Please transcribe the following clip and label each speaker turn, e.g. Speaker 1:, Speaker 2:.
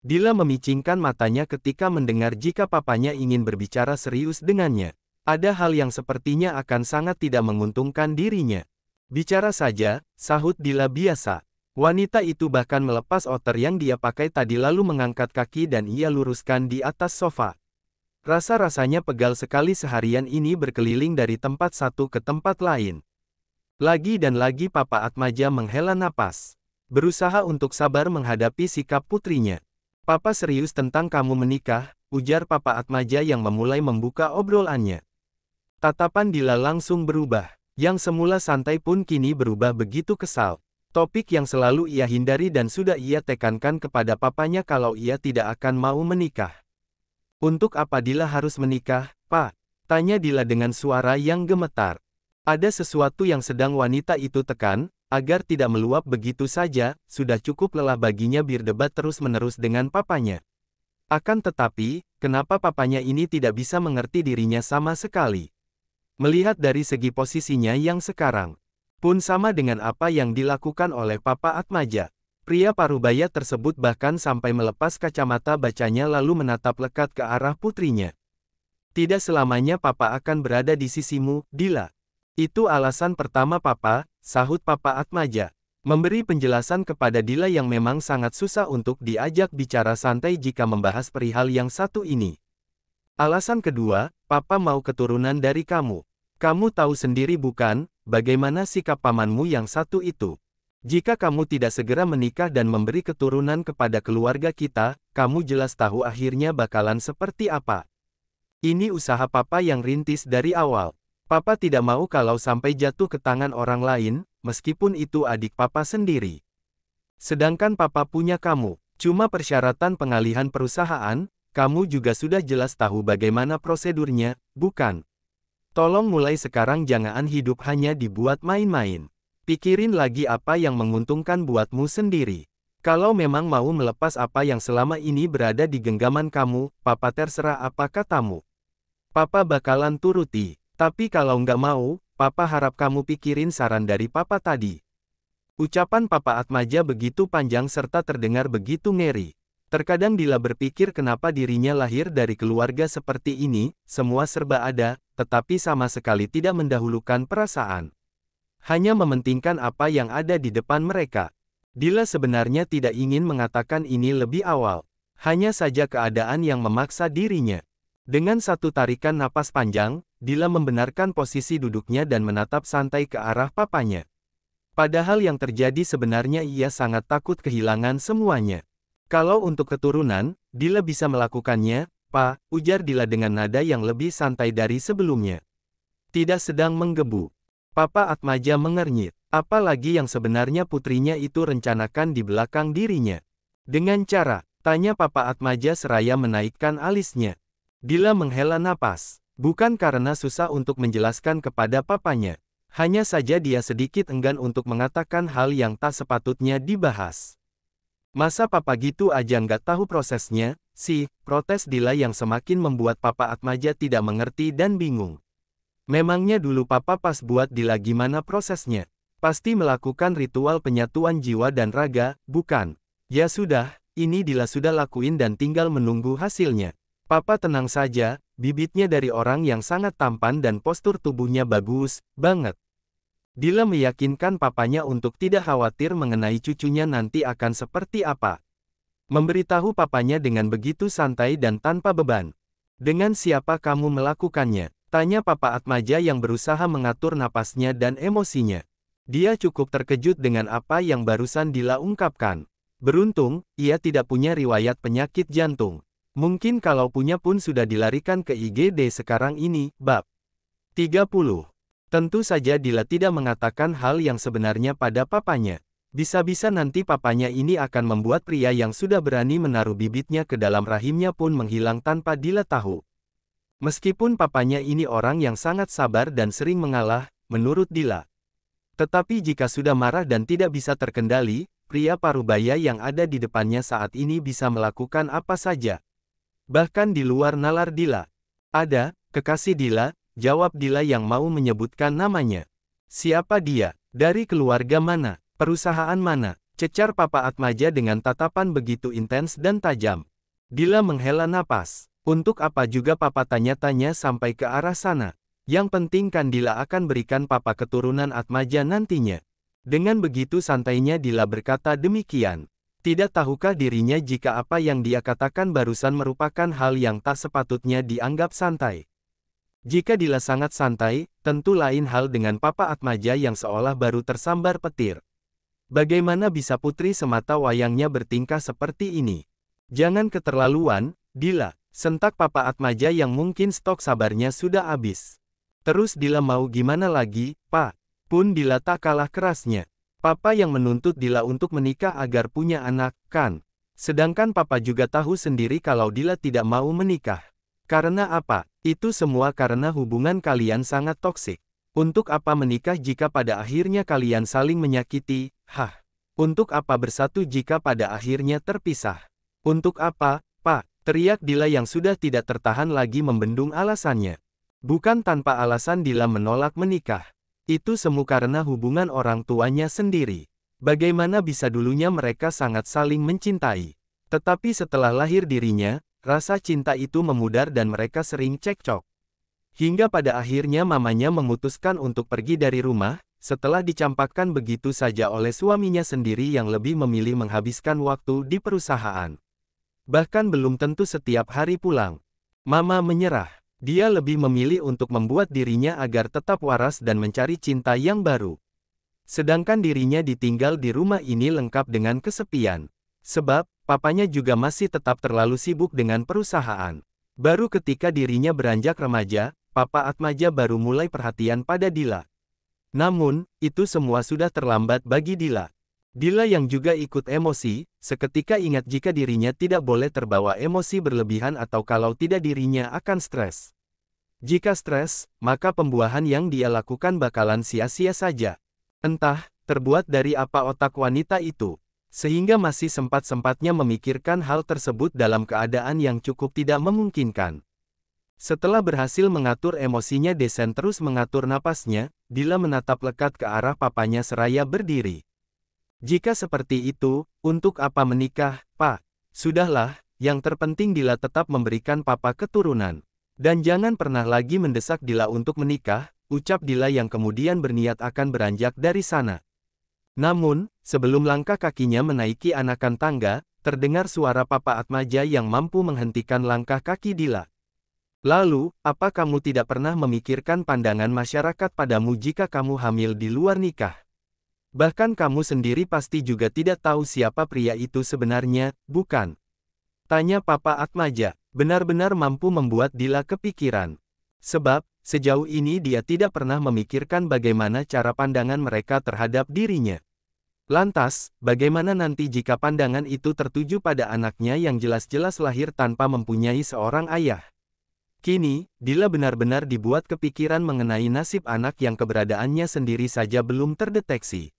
Speaker 1: Dila memicingkan matanya ketika mendengar jika papanya ingin berbicara serius dengannya. Ada hal yang sepertinya akan sangat tidak menguntungkan dirinya. Bicara saja, sahut Dila biasa. Wanita itu bahkan melepas outer yang dia pakai tadi lalu mengangkat kaki dan ia luruskan di atas sofa. Rasa-rasanya pegal sekali seharian ini berkeliling dari tempat satu ke tempat lain. Lagi dan lagi Papa Atmaja menghela napas. Berusaha untuk sabar menghadapi sikap putrinya. Papa serius tentang kamu menikah, ujar Papa Atmaja yang memulai membuka obrolannya. Tatapan Dila langsung berubah. Yang semula santai pun kini berubah begitu kesal. Topik yang selalu ia hindari dan sudah ia tekankan kepada papanya kalau ia tidak akan mau menikah. Untuk apa Dila harus menikah, Pak? Tanya Dila dengan suara yang gemetar. Ada sesuatu yang sedang wanita itu tekan, agar tidak meluap begitu saja, sudah cukup lelah baginya berdebat terus-menerus dengan papanya. Akan tetapi, kenapa papanya ini tidak bisa mengerti dirinya sama sekali? Melihat dari segi posisinya yang sekarang, pun sama dengan apa yang dilakukan oleh Papa Atmaja. Pria parubaya tersebut bahkan sampai melepas kacamata bacanya lalu menatap lekat ke arah putrinya. Tidak selamanya Papa akan berada di sisimu, Dila. Itu alasan pertama Papa, sahut Papa Atmaja. Memberi penjelasan kepada Dila yang memang sangat susah untuk diajak bicara santai jika membahas perihal yang satu ini. Alasan kedua, Papa mau keturunan dari kamu. Kamu tahu sendiri bukan, bagaimana sikap pamanmu yang satu itu. Jika kamu tidak segera menikah dan memberi keturunan kepada keluarga kita, kamu jelas tahu akhirnya bakalan seperti apa. Ini usaha Papa yang rintis dari awal. Papa tidak mau kalau sampai jatuh ke tangan orang lain, meskipun itu adik Papa sendiri. Sedangkan Papa punya kamu. Cuma persyaratan pengalihan perusahaan, kamu juga sudah jelas tahu bagaimana prosedurnya, bukan? Tolong mulai sekarang jangan hidup hanya dibuat main-main. Pikirin lagi apa yang menguntungkan buatmu sendiri. Kalau memang mau melepas apa yang selama ini berada di genggaman kamu, Papa terserah apa katamu. Papa bakalan turuti. Tapi kalau nggak mau, Papa harap kamu pikirin saran dari Papa tadi. Ucapan Papa Atmaja begitu panjang serta terdengar begitu ngeri. Terkadang Dila berpikir kenapa dirinya lahir dari keluarga seperti ini, semua serba ada, tetapi sama sekali tidak mendahulukan perasaan. Hanya mementingkan apa yang ada di depan mereka. Dila sebenarnya tidak ingin mengatakan ini lebih awal. Hanya saja keadaan yang memaksa dirinya. Dengan satu tarikan napas panjang, Dila membenarkan posisi duduknya dan menatap santai ke arah papanya. Padahal yang terjadi sebenarnya ia sangat takut kehilangan semuanya. Kalau untuk keturunan, Dila bisa melakukannya, Pak, ujar Dila dengan nada yang lebih santai dari sebelumnya. Tidak sedang menggebu. Papa Atmaja mengernyit. Apalagi yang sebenarnya putrinya itu rencanakan di belakang dirinya. Dengan cara, tanya Papa Atmaja seraya menaikkan alisnya. Dila menghela napas. Bukan karena susah untuk menjelaskan kepada papanya. Hanya saja dia sedikit enggan untuk mengatakan hal yang tak sepatutnya dibahas. Masa Papa gitu aja nggak tahu prosesnya, sih, protes Dila yang semakin membuat Papa Atmaja tidak mengerti dan bingung. Memangnya dulu Papa pas buat Dila gimana prosesnya? Pasti melakukan ritual penyatuan jiwa dan raga, bukan? Ya sudah, ini Dila sudah lakuin dan tinggal menunggu hasilnya. Papa tenang saja, bibitnya dari orang yang sangat tampan dan postur tubuhnya bagus banget. Dila meyakinkan papanya untuk tidak khawatir mengenai cucunya nanti akan seperti apa. Memberitahu papanya dengan begitu santai dan tanpa beban. Dengan siapa kamu melakukannya? Tanya Papa Atmaja yang berusaha mengatur napasnya dan emosinya. Dia cukup terkejut dengan apa yang barusan Dila ungkapkan. Beruntung, ia tidak punya riwayat penyakit jantung. Mungkin kalau punya pun sudah dilarikan ke IGD sekarang ini, Bab 30. Tentu saja Dila tidak mengatakan hal yang sebenarnya pada papanya. Bisa-bisa nanti papanya ini akan membuat pria yang sudah berani menaruh bibitnya ke dalam rahimnya pun menghilang tanpa Dila tahu. Meskipun papanya ini orang yang sangat sabar dan sering mengalah, menurut Dila. Tetapi jika sudah marah dan tidak bisa terkendali, pria parubaya yang ada di depannya saat ini bisa melakukan apa saja. Bahkan di luar nalar Dila. Ada, kekasih Dila, jawab Dila yang mau menyebutkan namanya. Siapa dia? Dari keluarga mana? Perusahaan mana? Cecar Papa Atmaja dengan tatapan begitu intens dan tajam. Dila menghela napas. Untuk apa juga Papa tanya-tanya sampai ke arah sana? Yang penting kan Dila akan berikan Papa keturunan Atmaja nantinya. Dengan begitu santainya Dila berkata demikian. Tidak tahukah dirinya jika apa yang dia katakan barusan merupakan hal yang tak sepatutnya dianggap santai? Jika Dila sangat santai, tentu lain hal dengan Papa Atmaja yang seolah baru tersambar petir. Bagaimana bisa putri semata wayangnya bertingkah seperti ini? Jangan keterlaluan, Dila, sentak Papa Atmaja yang mungkin stok sabarnya sudah habis. Terus Dila mau gimana lagi, Pak? Pun Dila tak kalah kerasnya. Papa yang menuntut Dila untuk menikah agar punya anak, kan? Sedangkan Papa juga tahu sendiri kalau Dila tidak mau menikah. Karena apa? Itu semua karena hubungan kalian sangat toksik. Untuk apa menikah jika pada akhirnya kalian saling menyakiti? Hah? Untuk apa bersatu jika pada akhirnya terpisah? Untuk apa, Pak? Teriak Dila yang sudah tidak tertahan lagi membendung alasannya. Bukan tanpa alasan Dila menolak menikah. Itu semua karena hubungan orang tuanya sendiri. Bagaimana bisa dulunya mereka sangat saling mencintai. Tetapi setelah lahir dirinya, rasa cinta itu memudar dan mereka sering cekcok. Hingga pada akhirnya mamanya memutuskan untuk pergi dari rumah, setelah dicampakkan begitu saja oleh suaminya sendiri yang lebih memilih menghabiskan waktu di perusahaan. Bahkan belum tentu setiap hari pulang. Mama menyerah. Dia lebih memilih untuk membuat dirinya agar tetap waras dan mencari cinta yang baru. Sedangkan dirinya ditinggal di rumah ini lengkap dengan kesepian. Sebab, papanya juga masih tetap terlalu sibuk dengan perusahaan. Baru ketika dirinya beranjak remaja, Papa Atmaja baru mulai perhatian pada Dila. Namun, itu semua sudah terlambat bagi Dila. Dila yang juga ikut emosi, seketika ingat jika dirinya tidak boleh terbawa emosi berlebihan atau kalau tidak dirinya akan stres. Jika stres, maka pembuahan yang dia lakukan bakalan sia-sia saja. Entah, terbuat dari apa otak wanita itu, sehingga masih sempat-sempatnya memikirkan hal tersebut dalam keadaan yang cukup tidak memungkinkan. Setelah berhasil mengatur emosinya dan terus mengatur napasnya, Dila menatap lekat ke arah papanya seraya berdiri. Jika seperti itu, untuk apa menikah, Pak? Sudahlah, yang terpenting Dila tetap memberikan Papa keturunan. Dan jangan pernah lagi mendesak Dila untuk menikah, ucap Dila yang kemudian berniat akan beranjak dari sana. Namun, sebelum langkah kakinya menaiki anakan tangga, terdengar suara Papa Atmaja yang mampu menghentikan langkah kaki Dila. Lalu, apa kamu tidak pernah memikirkan pandangan masyarakat padamu jika kamu hamil di luar nikah? Bahkan kamu sendiri pasti juga tidak tahu siapa pria itu sebenarnya, bukan? Tanya Papa Atmaja, benar-benar mampu membuat Dila kepikiran. Sebab, sejauh ini dia tidak pernah memikirkan bagaimana cara pandangan mereka terhadap dirinya. Lantas, bagaimana nanti jika pandangan itu tertuju pada anaknya yang jelas-jelas lahir tanpa mempunyai seorang ayah? Kini, Dila benar-benar dibuat kepikiran mengenai nasib anak yang keberadaannya sendiri saja belum terdeteksi.